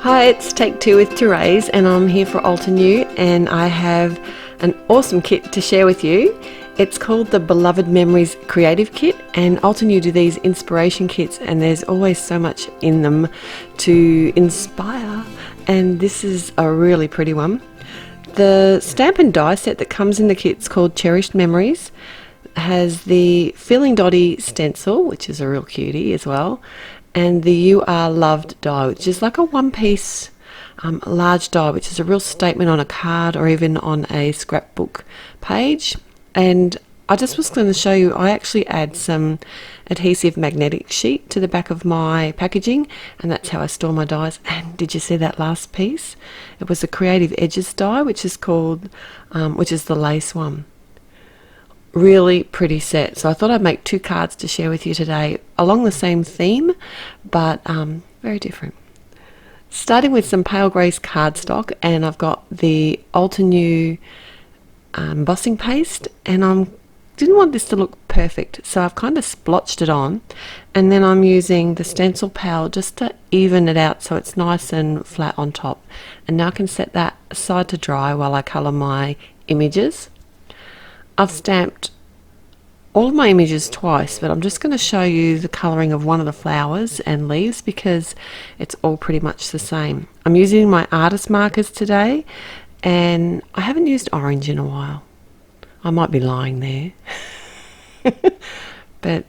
Hi, it's Take Two with Therese and I'm here for Altenew and I have an awesome kit to share with you. It's called the Beloved Memories Creative Kit, and Altenew do these inspiration kits and there's always so much in them to inspire, and this is a really pretty one. The stamp and die set that comes in the kit is called Cherished Memories. Has the Feeling Dotty stencil, which is a real cutie as well, and the You Are Loved die, which is like a one-piece large die, which is a real statement on a card or even on a scrapbook page. And I just was going to show you, I actually add some adhesive magnetic sheet to the back of my packaging, and that's how I store my dies. And did you see that last piece? It was a Creative Edges die, which is called, which is the lace one. Really pretty set. So I thought I'd make two cards to share with you today along the same theme, but very different. Starting with some pale greys cardstock, and I've got the Altenew embossing paste, and I didn't want this to look perfect, so I've kind of splotched it on, and then I'm using the stencil pal just to even it out so it's nice and flat on top. And now I can set that aside to dry while I colour my images. I've stamped all of my images twice, but I'm just going to show you the colouring of one of the flowers and leaves because it's all pretty much the same. I'm using my artist markers today, and I haven't used orange in a while. I might be lying there, but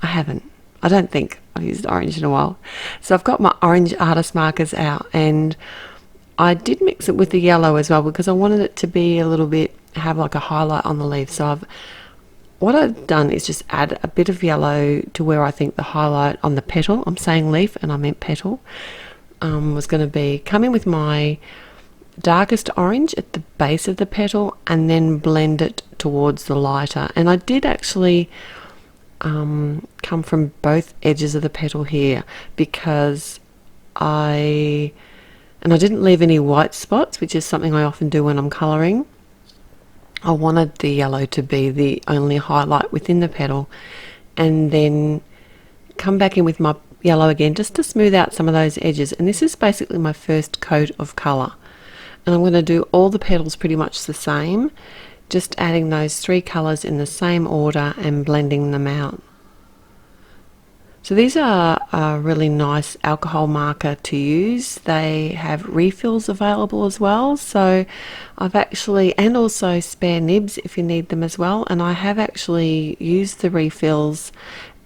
I haven't. I don't think I've used orange in a while. So I've got my orange artist markers out, and I did mix it with the yellow as well because I wanted it to be a little bit, have like a highlight on the leaf. So what I've done is just add a bit of yellow to where I think the highlight on the petal, I'm saying leaf and I meant petal, was going to be. Come in with my darkest orange at the base of the petal and then blend it towards the lighter. And I did actually come from both edges of the petal here because I didn't leave any white spots, which is something I often do when I'm colouring. I wanted the yellow to be the only highlight within the petal, and then come back in with my yellow again just to smooth out some of those edges. And this is basically my first coat of colour. And I'm going to do all the petals pretty much the same, just adding those three colours in the same order and blending them out. So these are a really nice alcohol marker to use. They have refills available as well. So I've actually, and also spare nibs if you need them as well. And I have actually used the refills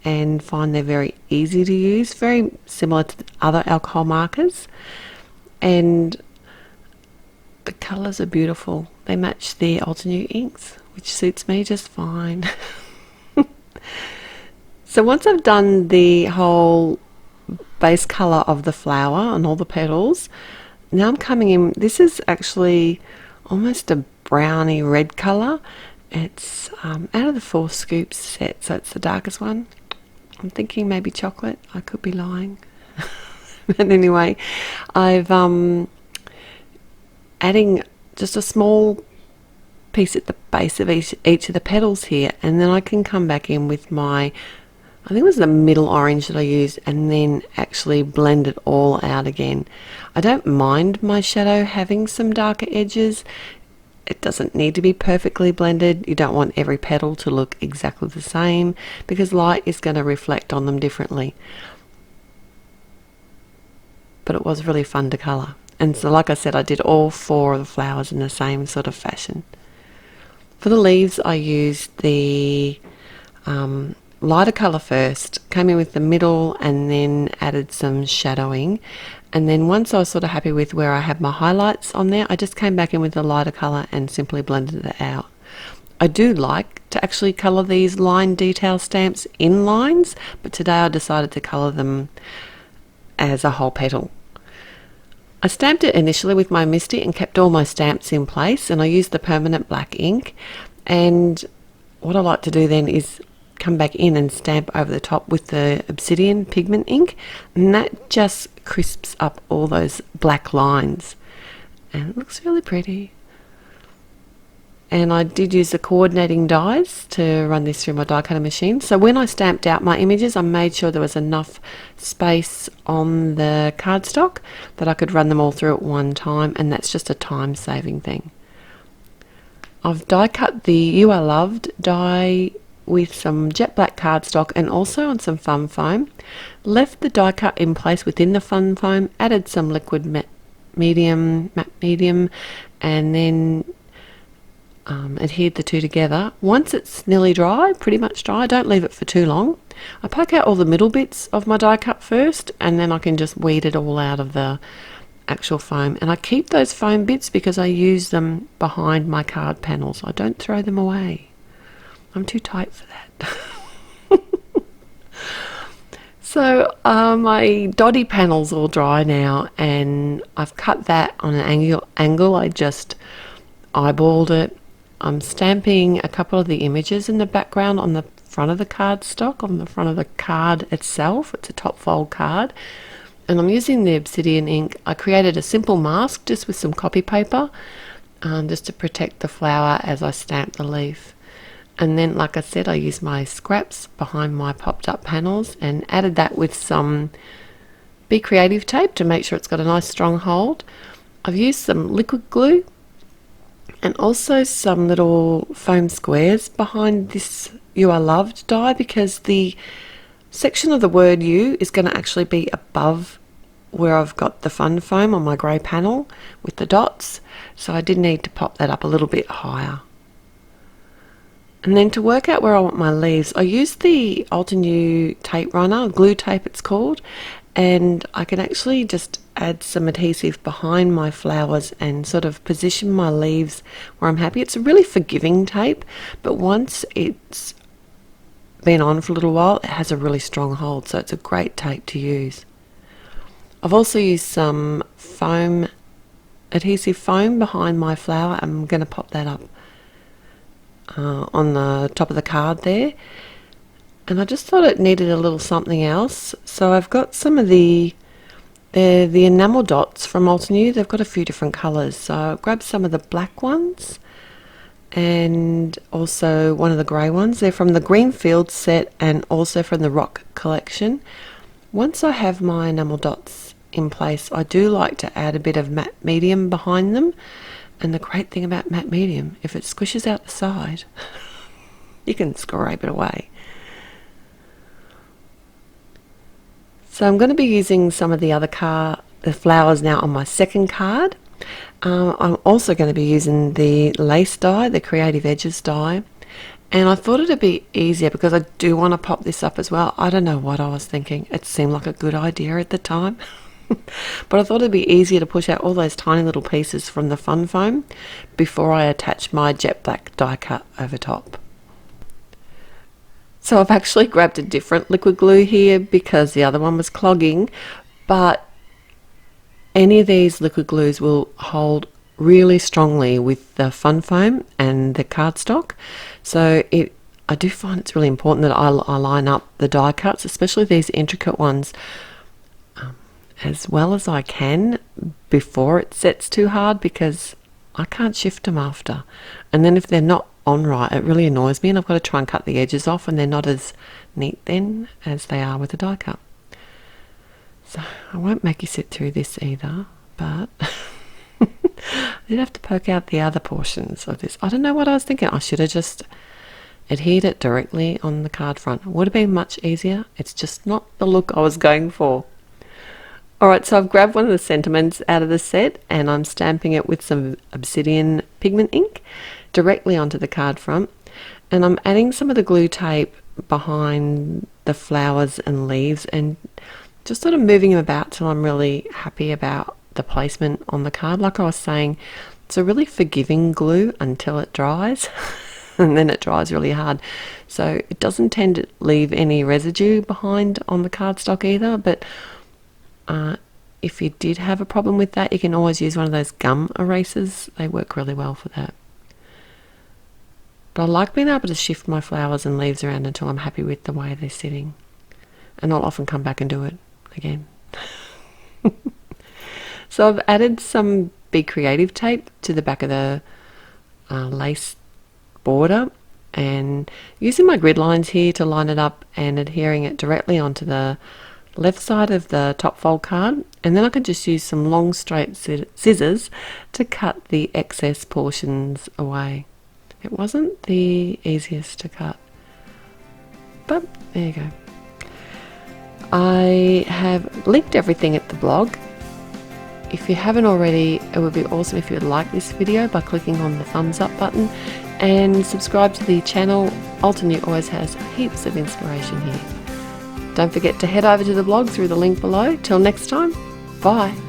and find they're very easy to use, very similar to the other alcohol markers. And the colours are beautiful. They match the Altenew inks, which suits me just fine. So once I've done the whole base colour of the flower on all the petals, now I'm coming in, this is actually almost a browny red colour. It's out of the 4 scoops set, so it's the darkest one. I'm thinking maybe chocolate, I could be lying. But anyway, I've adding just a small piece at the base of each of the petals here, and then I can come back in with my, I think it was the middle orange that I used, and then actually blend it all out again. I don't mind my shadow having some darker edges. It doesn't need to be perfectly blended. You don't want every petal to look exactly the same because light is going to reflect on them differently. But it was really fun to colour. And so like I said, I did all 4 of the flowers in the same sort of fashion. For the leaves, I used the lighter colour first, came in with the middle and then added some shadowing. And then once I was sort of happy with where I had my highlights on there, I just came back in with the lighter colour and simply blended it out. I do like to actually colour these line detail stamps in lines, but today I decided to colour them as a whole petal. I stamped it initially with my Misty and kept all my stamps in place, and I used the permanent black ink. And what I like to do then is come back in and stamp over the top with the obsidian pigment ink, and that just crisps up all those black lines and it looks really pretty. and I did use the coordinating dies to run this through my die cutter machine. So when I stamped out my images, I made sure there was enough space on the cardstock that I could run them all through at one time, and that's just a time saving thing. I've die cut the You Are Loved die with some jet black cardstock and also on some fun foam. Left the die cut in place within the fun foam, added some liquid matte medium, and then adhered the two together. Once it's nearly dry, pretty much dry, don't leave it for too long. I poke out all the middle bits of my die cut first, and then I can just weed it all out of the actual foam. And I keep those foam bits because I use them behind my card panels. I don't throw them away. I'm too tight for that. So my dotty panel's all dry now, and I've cut that on an angle. I just eyeballed it. I'm stamping a couple of the images in the background on the front of the cardstock, on the front of the card itself. It's a top fold card, and I'm using the obsidian ink. I created a simple mask just with some copy paper, just to protect the flower as I stamp the leaf. And then, like I said, I used my scraps behind my popped up panels and added that with some Be Creative tape to make sure it's got a nice strong hold. I've used some liquid glue and also some little foam squares behind this You Are Loved die, because the section of the word You is going to actually be above where I've got the fun foam on my grey panel with the dots, so I did need to pop that up a little bit higher. And then to work out where I want my leaves, I used the Altenew tape runner, glue tape it's called, and I can actually just add some adhesive behind my flowers and sort of position my leaves where I'm happy. It's a really forgiving tape, but once it's been on for a little while, it has a really strong hold, so it's a great tape to use. I've also used some foam, adhesive foam behind my flower. I'm going to pop that up on the top of the card there, and I just thought it needed a little something else, so I've got some of the enamel dots from Altenew. They've got a few different colours, so I grabbed some of the black ones and also one of the grey ones. They're from the Greenfield set and also from the Rock collection. Once I have my enamel dots in place, I do like to add a bit of matte medium behind them. And the great thing about matte medium, if it squishes out the side, you can scrape it away. So I'm going to be using some of the flowers now on my second card. I'm also going to be using the lace die, the Creative Edges die. And I thought it'd be easier because I do want to pop this up as well. I don't know what I was thinking. It seemed like a good idea at the time. But I thought it'd be easier to push out all those tiny little pieces from the fun foam before I attach my jet black die cut over top. So I've actually grabbed a different liquid glue here because the other one was clogging, but any of these liquid glues will hold really strongly with the fun foam and the cardstock. So I do find it's really important that I line up the die cuts, especially these intricate ones, as well as I can before it sets too hard, because I can't shift them after. And then if they're not on right, it really annoys me, and I've got to try and cut the edges off, and they're not as neat then as they are with a die cut. So I won't make you sit through this either, but I did have to poke out the other portions of this. I don't know what I was thinking. I should have just adhered it directly on the card front. It would have been much easier. It's just not the look I was going for. Alright, so I've grabbed one of the sentiments out of the set and I'm stamping it with some obsidian pigment ink directly onto the card front, and I'm adding some of the glue tape behind the flowers and leaves and just sort of moving them about till I'm really happy about the placement on the card. Like I was saying, it's a really forgiving glue until it dries and then it dries really hard, so it doesn't tend to leave any residue behind on the cardstock either. But if you did have a problem with that, you can always use one of those gum erasers. They work really well for that. But I like being able to shift my flowers and leaves around until I'm happy with the way they're sitting, and I'll often come back and do it again. So I've added some Be Creative tape to the back of the lace border, and using my grid lines here to line it up and adhering it directly onto the left side of the top fold card, and then I can just use some long straight scissors to cut the excess portions away. It wasn't the easiest to cut, but there you go. I have linked everything at the blog. If you haven't already, it would be awesome if you would like this video by clicking on the thumbs up button and subscribe to the channel. Altenew always has heaps of inspiration here. Don't forget to head over to the blog through the link below. Till next time, bye.